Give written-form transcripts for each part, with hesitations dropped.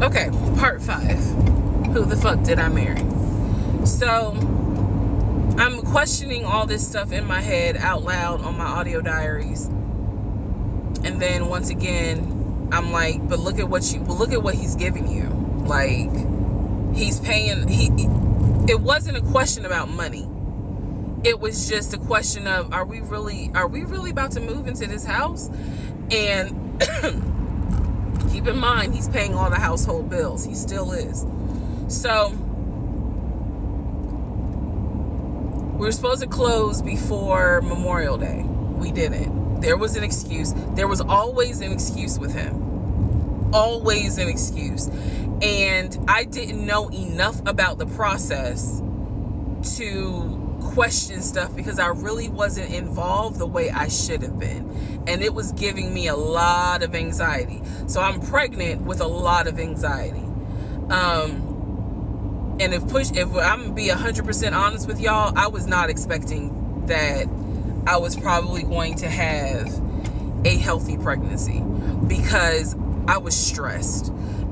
Okay, part 5. Who the fuck did I marry? So, I'm questioning all this stuff in my head out loud on my audio diaries. And then once again, I'm like, but look at what he's giving you. Like, he's paying, it wasn't a question about money. It was just a question of, are we really about to move into this house? And keep in mind, he's paying all the household bills. He still is. So, we were supposed to close before Memorial Day. We didn't. There was an excuse. There was always an excuse with him. Always an excuse. And I didn't know enough about the process to question stuff because I really wasn't involved the way I should have been. And it was giving me a lot of anxiety. So I'm pregnant with a lot of anxiety. And if I'm gonna be 100% honest with y'all, I was not expecting that I was probably going to have a healthy pregnancy because I was stressed.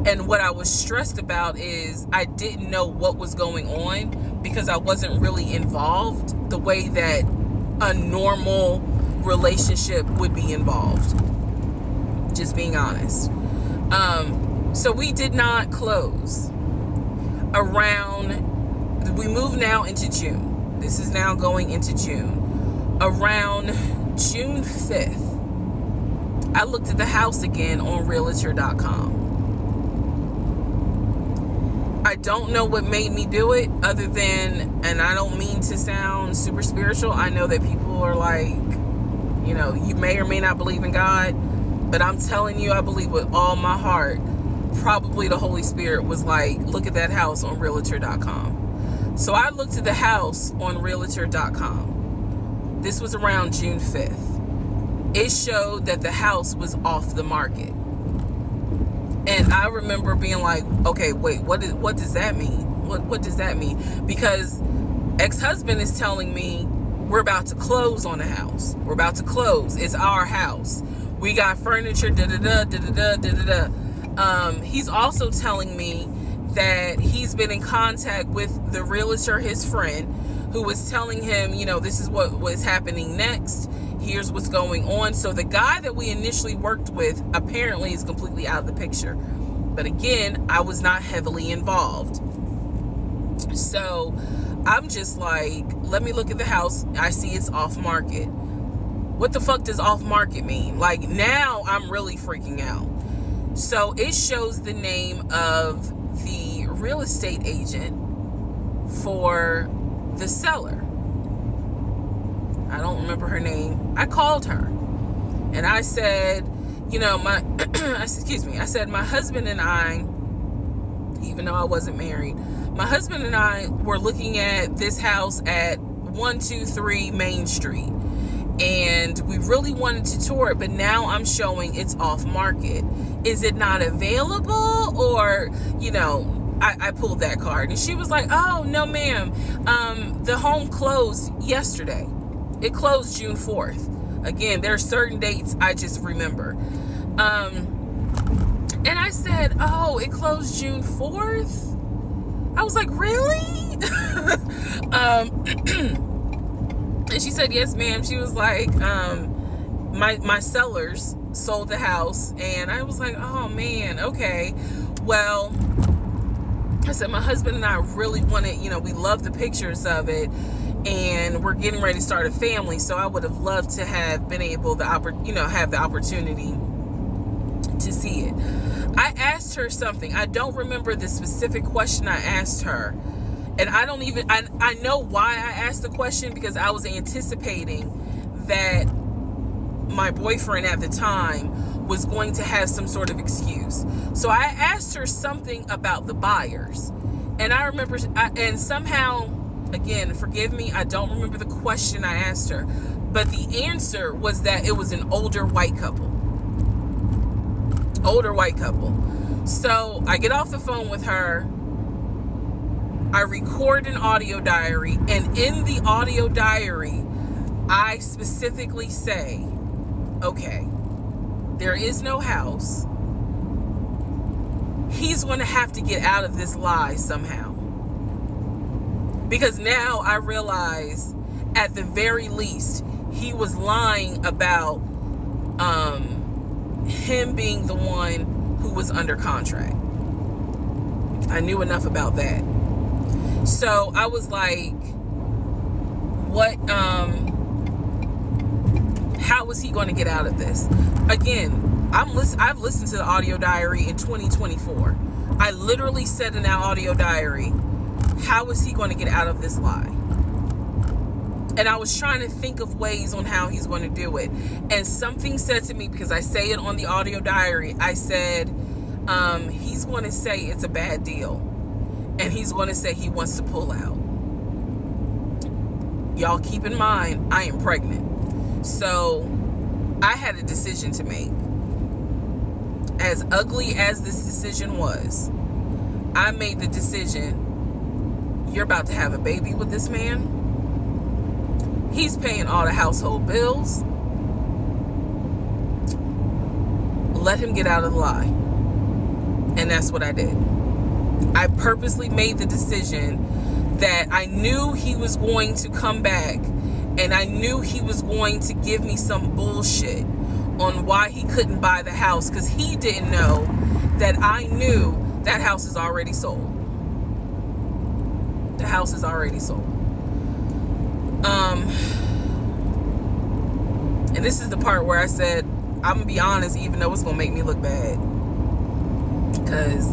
And what I was stressed about is I didn't know what was going on because I wasn't really involved the way that a normal relationship would be involved. Just being honest. So we did not close. We move now into June. This is now going into June. Around June 5th, I looked at the house again on realtor.com. I don't know what made me do it other than, and I don't mean to sound super spiritual. I know that people are like, you may or may not believe in God, but I'm telling you, I believe with all my heart. Probably the Holy Spirit was like, look at that house on realtor.com. So I looked at the house on realtor.com. This was around June 5th. It showed that the house was off the market. And I remember being like, okay, wait, what does that mean? What does that mean? Because ex-husband is telling me we're about to close on the house. We're about to close. It's our house. We got furniture, da-da-da, da-da-da, da-da-da. He's also telling me that he's been in contact with the realtor, his friend, who was telling him, this is what was happening next. Here's what's going on. So the guy that we initially worked with apparently is completely out of the picture. But again, I was not heavily involved. So I'm just like, let me look at the house. I see it's off market. What the fuck does off market mean? Like, now I'm really freaking out. So it shows the name of the real estate agent for the seller. I don't remember her name. I called her and I said, I said, my husband and I, even though I wasn't married, my husband and I were looking at this house at 123 Main Street. And we really wanted to tour it, but now I'm showing it's off market. Is it not available? Or, I pulled that card and she was like, oh, no, ma'am. The home closed yesterday. It closed June 4th. Again, there are certain dates I just remember. And I said, oh, it closed June 4th? I was like, really? And she said, yes, ma'am. She was like, my sellers sold the house. And I was like, oh, man, okay. Well, I said, my husband and I really wanted, we love the pictures of it. And we're getting ready to start a family. So I would have loved to have been able to, have the opportunity to see it. I asked her something. I don't remember the specific question I asked her. And I know why I asked the question, because I was anticipating that my boyfriend at the time was going to have some sort of excuse. So I asked her something about the buyers. And I remember, and somehow, again, forgive me, I don't remember the question I asked her. But the answer was that it was an older white couple. So I get off the phone with her. I record an audio diary, and in the audio diary, I specifically say, okay, there is no house. he's going to have to get out of this lie somehow. Because now I realize, at the very least, he was lying about him being the one who was under contract. I knew enough about that. So I was like, what, how is he going to get out of this? Again, I've listened to the audio diary in 2024. I literally said in that audio diary, how is he going to get out of this lie? And I was trying to think of ways on how he's going to do it. And something said to me, because I say it on the audio diary, I said, he's going to say it's a bad deal. And he's going to say he wants to pull out. Y'all keep in mind, I am pregnant. So I had a decision to make. As ugly as this decision was, I made the decision, you're about to have a baby with this man. He's paying all the household bills. Let him get out of the lie. And that's what I did. I purposely made the decision that I knew he was going to come back, and I knew he was going to give me some bullshit on why he couldn't buy the house, because he didn't know that I knew that house is already sold. The house is already sold. And this is the part where I said, I'm gonna be honest, even though it's gonna make me look bad, because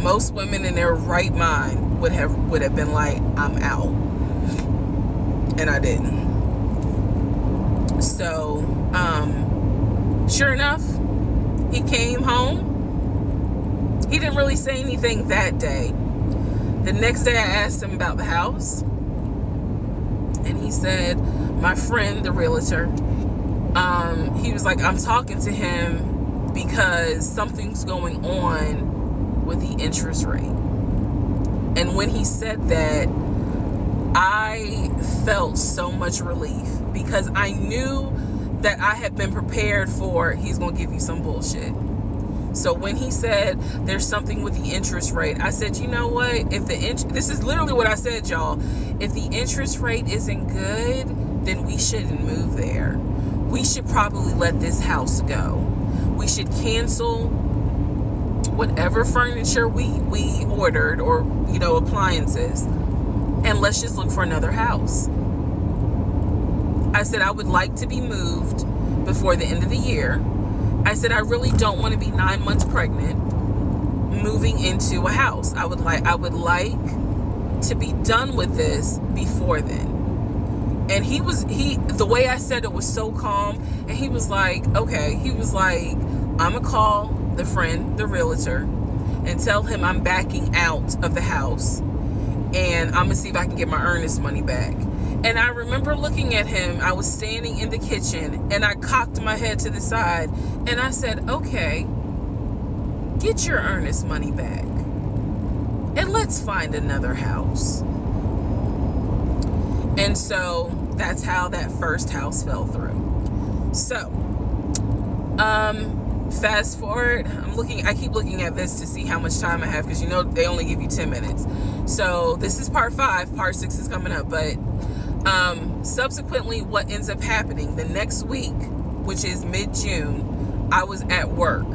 most women in their right mind would have been like, I'm out. And I didn't. So sure enough, he came home. He didn't really say anything that day. The next day I asked him about the house, and he said, my friend, the realtor, he was like, I'm talking to him because something's going on with the interest rate. And when he said that, I felt so much relief, because I knew that I had been prepared for, he's going to give you some bullshit. So when he said there's something with the interest rate, I said, you know what? If this is literally what I said, y'all. If the interest rate isn't good, then we shouldn't move there. We should probably let this house go. We should cancel whatever furniture we ordered, or, appliances, and let's just look for another house. I said, I would like to be moved before the end of the year. I said, I really don't want to be 9 months pregnant moving into a house. I would like to be done with this before then. And the way I said it was so calm, and he was like, okay. He was like, I'm gonna call the friend, the realtor, and tell him I'm backing out of the house, and I'm gonna see if I can get my earnest money back. And I remember looking at him. I was standing in the kitchen, and I cocked my head to the side, and I said, okay, get your earnest money back, and let's find another house. And so that's how that first house fell through. So fast forward, I keep looking at this to see how much time I have, because they only give you 10 minutes. So this is part 5. Part 6 is coming up. But subsequently, what ends up happening the next week, which is mid-June, I was at work,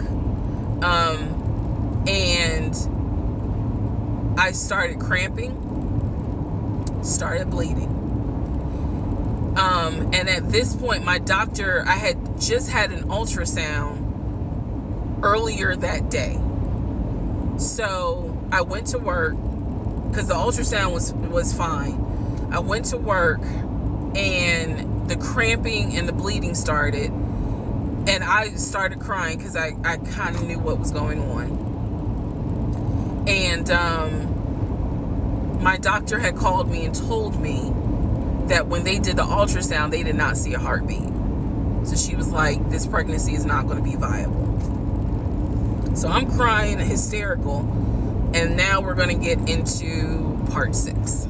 and I started cramping, started bleeding. And at this point, my doctor, I had just had an ultrasound earlier that day. So I went to work, because the ultrasound was fine. I went to work, and the cramping and the bleeding started, and I started crying because I kind of knew what was going on. And my doctor had called me and told me that when they did the ultrasound, they did not see a heartbeat. So she was like, this pregnancy is not going to be viable. So I'm crying, hysterical, and now we're going to get into part 6.